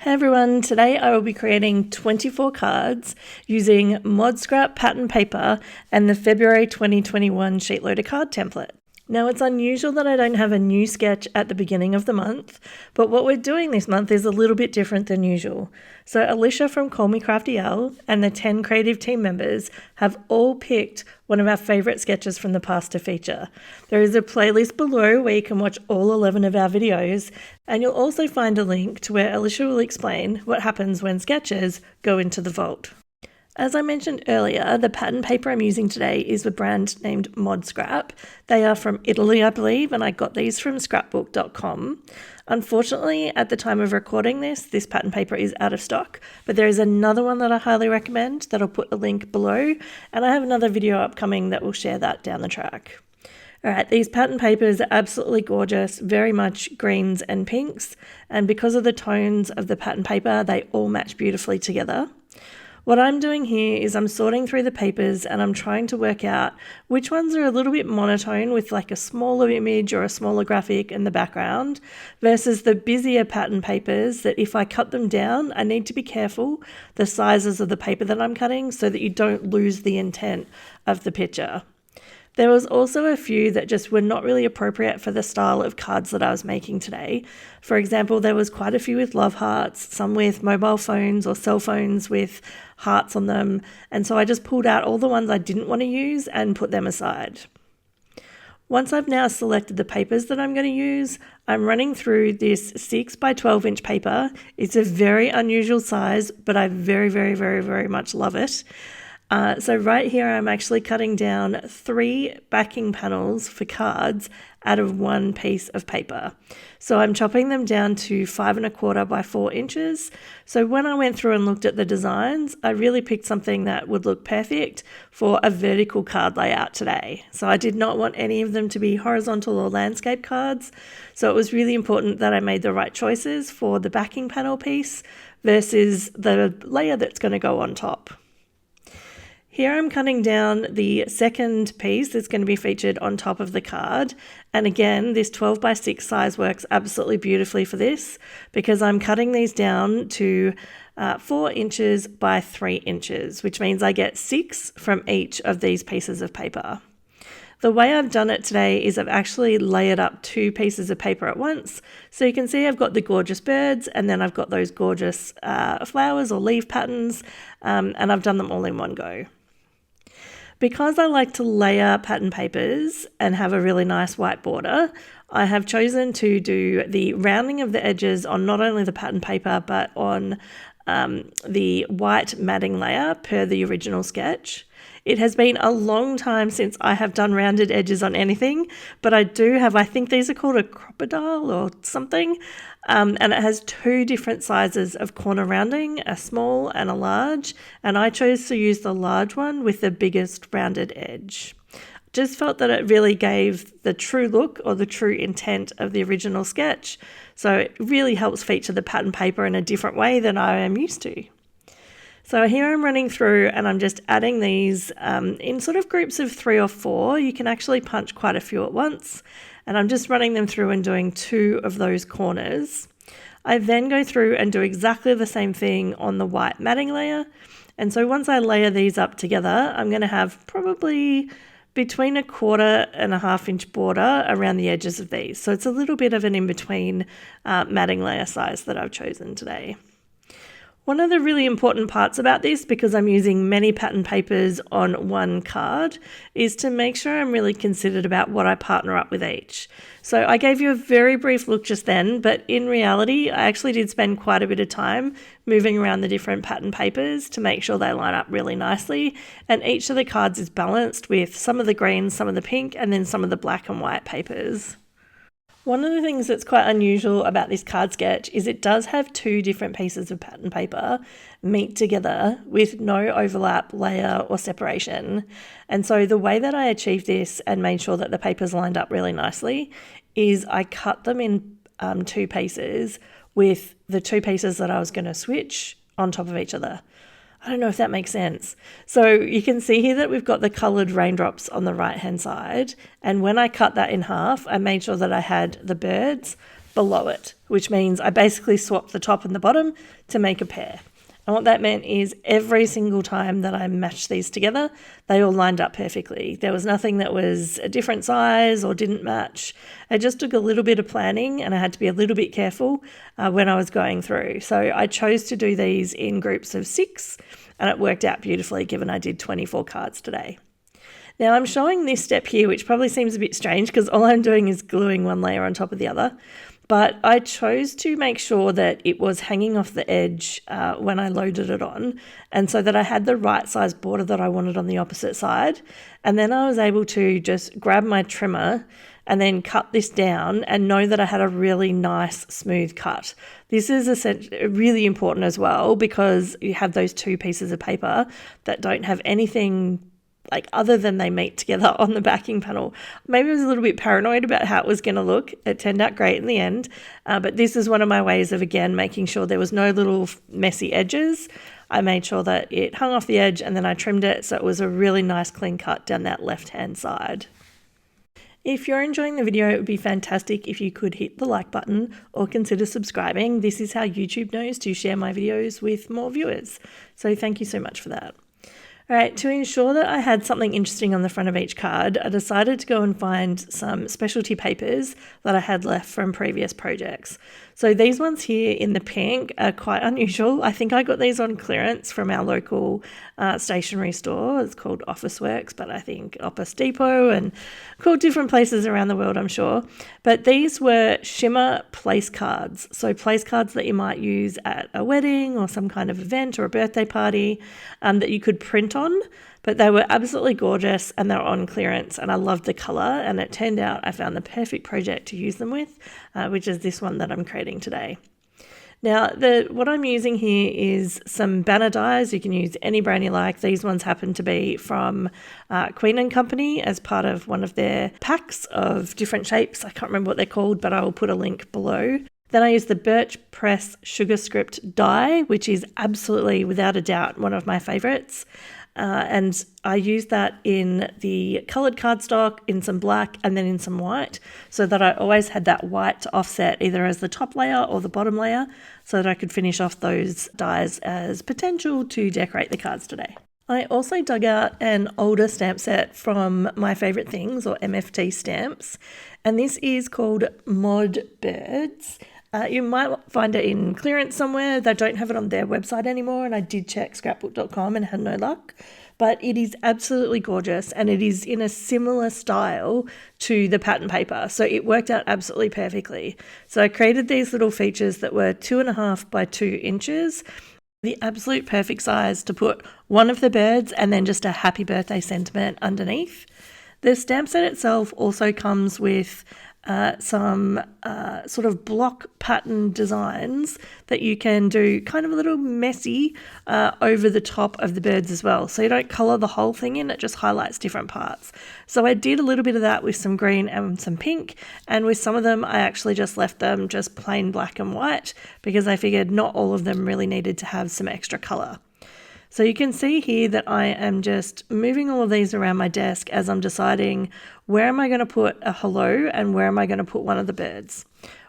Hey everyone, today I will be creating 24 cards using Modascrap pattern paper and the February 2021 SheetLoad of Card template. Now it's unusual that I don't have a new sketch at the beginning of the month, but what we're doing this month is a little bit different than usual. So Alicia from Call Me Crafty and the 10 creative team members have all picked one of our favourite sketches from the past to feature. There is a playlist below where you can watch all 11 of our videos, and you'll also find a link to where Alicia will explain what happens when sketches go into the vault. As I mentioned earlier, the pattern paper I'm using today is a brand named Modascrap. They are from Italy, I believe, and I got these from scrapbook.com. Unfortunately, at the time of recording this pattern paper is out of stock, but there is another one that I highly recommend that I'll put a link below, and I have another video upcoming that will share that down the track. Alright, these pattern papers are absolutely gorgeous, very much greens and pinks, and because of the tones of the pattern paper, they all match beautifully together. What I'm doing here is I'm sorting through the papers and I'm trying to work out which ones are a little bit monotone with like a smaller image or a smaller graphic in the background versus the busier pattern papers that if I cut them down, I need to be careful the sizes of the paper that I'm cutting so that you don't lose the intent of the picture. There was also a few that just were not really appropriate for the style of cards that I was making today. For example, there was quite a few with love hearts, some with mobile phones or cell phones with hearts on them, and so I just pulled out all the ones I didn't want to use and put them aside. Once I've now selected the papers that I'm going to use, I'm running through this 6 by 12 inch paper. It's a very unusual size, but I very much love it. So right here I'm actually cutting down 3 backing panels for cards out of one piece of paper. So I'm chopping them down to 5 1/4 by 4 inches. So when I went through and looked at the designs, I really picked something that would look perfect for a vertical card layout today. So I did not want any of them to be horizontal or landscape cards. So it was really important that I made the right choices for the backing panel piece versus the layer that's going to go on top. Here I'm cutting down the second piece that's going to be featured on top of the card. And again, this 12 by 6 size works absolutely beautifully for this because I'm cutting these down to 4 inches by 3 inches, which means I get 6 from each of these pieces of paper. The way I've done it today is I've actually layered up 2 pieces of paper at once. So you can see I've got the gorgeous birds and then I've got those gorgeous flowers or leaf patterns, and I've done them all in one go. Because I like to layer pattern papers and have a really nice white border, I have chosen to do the rounding of the edges on not only the pattern paper but on the white matting layer per the original sketch. It has been a long time since I have done rounded edges on anything, but I do have, I think these are called a Crop-A-Dile or something, and it has 2 different sizes of corner rounding, a small and a large, and I chose to use the large one with the biggest rounded edge. Just felt that it really gave the true look or the true intent of the original sketch, so it really helps feature the pattern paper in a different way than I am used to. So here I'm running through and I'm just adding these in sort of groups of 3 or 4. You can actually punch quite a few at once, and I'm just running them through and doing 2 of those corners. I then go through and do exactly the same thing on the white matting layer, and so once I layer these up together, I'm going to have probably between 1/4 and 1/2 inch border around the edges of these. So it's a little bit of an in-between matting layer size that I've chosen today. One of the really important parts about this, because I'm using many pattern papers on one card, is to make sure I'm really considered about what I partner up with each. So I gave you a very brief look just then, but in reality, I actually did spend quite a bit of time moving around the different pattern papers to make sure they line up really nicely, and each of the cards is balanced with some of the green, some of the pink, and then some of the black and white papers. One of the things that's quite unusual about this card sketch is it does have 2 different pieces of pattern paper meet together with no overlap, layer or separation. And so the way that I achieved this and made sure that the papers lined up really nicely is I cut them in 2 pieces with the 2 pieces that I was going to switch on top of each other. I don't know if that makes sense. So you can see here that we've got the coloured raindrops on the right hand side, and when I cut that in half, I made sure that I had the birds below it, which means I basically swapped the top and the bottom to make a pair. And what that meant is every single time that I matched these together, they all lined up perfectly. There was nothing that was a different size or didn't match. It just took a little bit of planning, and I had to be a little bit careful when I was going through. So I chose to do these in groups of 6, and it worked out beautifully given I did 24 cards today. Now I'm showing this step here, which probably seems a bit strange because all I'm doing is gluing one layer on top of the other. But I chose to make sure that it was hanging off the edge when I loaded it on, and so that I had the right size border that I wanted on the opposite side. And then I was able to just grab my trimmer and then cut this down and know that I had a really nice smooth cut. This is really important as well because you have those 2 pieces of paper that don't have anything like other than they meet together on the backing panel. Maybe I was a little bit paranoid about how it was going to look. It turned out great in the end, but this is one of my ways of, again, making sure there was no little messy edges. I made sure that it hung off the edge and then I trimmed it so it was a really nice clean cut down that left-hand side. If you're enjoying the video, it would be fantastic if you could hit the like button or consider subscribing. This is how YouTube knows to share my videos with more viewers. So thank you so much for that. All right, to ensure that I had something interesting on the front of each card, I decided to go and find some specialty papers that I had left from previous projects. So these ones here in the pink are quite unusual. I think I got these on clearance from our local stationery store. It's called Officeworks, but I think Office Depot and called different places around the world, I'm sure. But these were Shimmer place cards. So place cards that you might use at a wedding or some kind of event or a birthday party that you could print on. But they were absolutely gorgeous and they were on clearance and I loved the colour, and it turned out I found the perfect project to use them with, which is this one that I'm creating today. Now, what I'm using here is some banner dies. You can use any brand you like. These ones happen to be from Queen & Company as part of one of their packs of different shapes. I can't remember what they're called, but I will put a link below. Then I use the Birch Press Sugar Script die, which is absolutely, without a doubt, one of my favourites. And I use that in the coloured cardstock, in some black, and then in some white, so that I always had that white to offset either as the top layer or the bottom layer, so that I could finish off those dies as potential to decorate the cards today. I also dug out an older stamp set from My Favourite Things, or MFT stamps, and this is called Mod Birds. You might find it in clearance somewhere. They don't have it on their website anymore, and I did check scrapbook.com and had no luck. But it is absolutely gorgeous, and it is in a similar style to the pattern paper. So it worked out absolutely perfectly. So I created these little features that were 2.5 by 2 inches, the absolute perfect size to put one of the birds and then just a happy birthday sentiment underneath. The stamp set itself also comes with some sort of block pattern designs that you can do kind of a little messy over the top of the birds as well. So you don't colour the whole thing in, it just highlights different parts. So I did a little bit of that with some green and some pink, and with some of them I actually just left them just plain black and white because I figured not all of them really needed to have some extra colour. So you can see here that I am just moving all of these around my desk as I'm deciding where am I going to put a hello and where am I going to put one of the birds.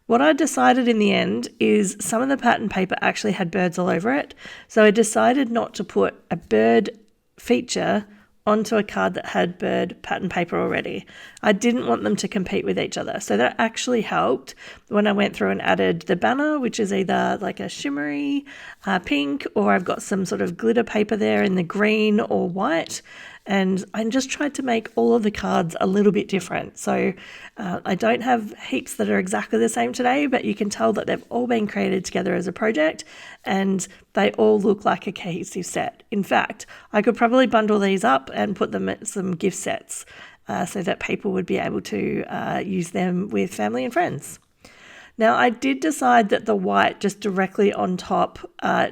What I decided in the end is some of the pattern paper actually had birds all over it, so I decided not to put a bird feature onto a card that had bird pattern paper already. I didn't want them to compete with each other. So that actually helped when I went through and added the banner, which is either like a shimmery pink, or I've got some sort of glitter paper there in the green or white. And I just tried to make all of the cards a little bit different. So I don't have heaps that are exactly the same today, but you can tell that they've all been created together as a project and they all look like a cohesive set. In fact, I could probably bundle these up and put them at some gift sets so that people would be able to use them with family and friends. Now, I did decide that the white just directly on top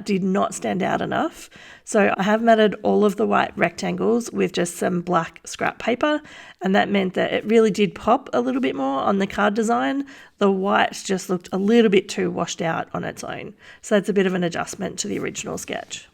did not stand out enough. So I have matted all of the white rectangles with just some black scrap paper, and that meant that it really did pop a little bit more on the card design. The white just looked a little bit too washed out on its own. So that's a bit of an adjustment to the original sketch.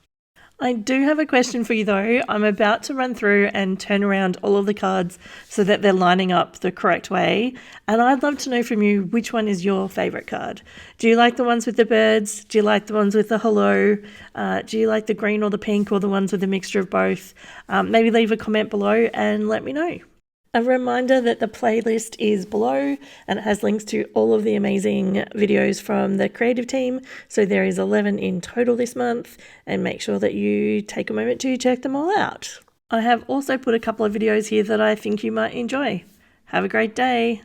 I do have a question for you though. I'm about to run through and turn around all of the cards so that they're lining up the correct way. And I'd love to know from you, which one is your favorite card? Do you like the ones with the birds? Do you like the ones with the hello? Do you like the green or the pink, or the ones with a mixture of both? Maybe leave a comment below and let me know. A reminder that the playlist is below and it has links to all of the amazing videos from the creative team. So there is 11 in total this month, and make sure that you take a moment to check them all out. I have also put a couple of videos here that I think you might enjoy. Have a great day.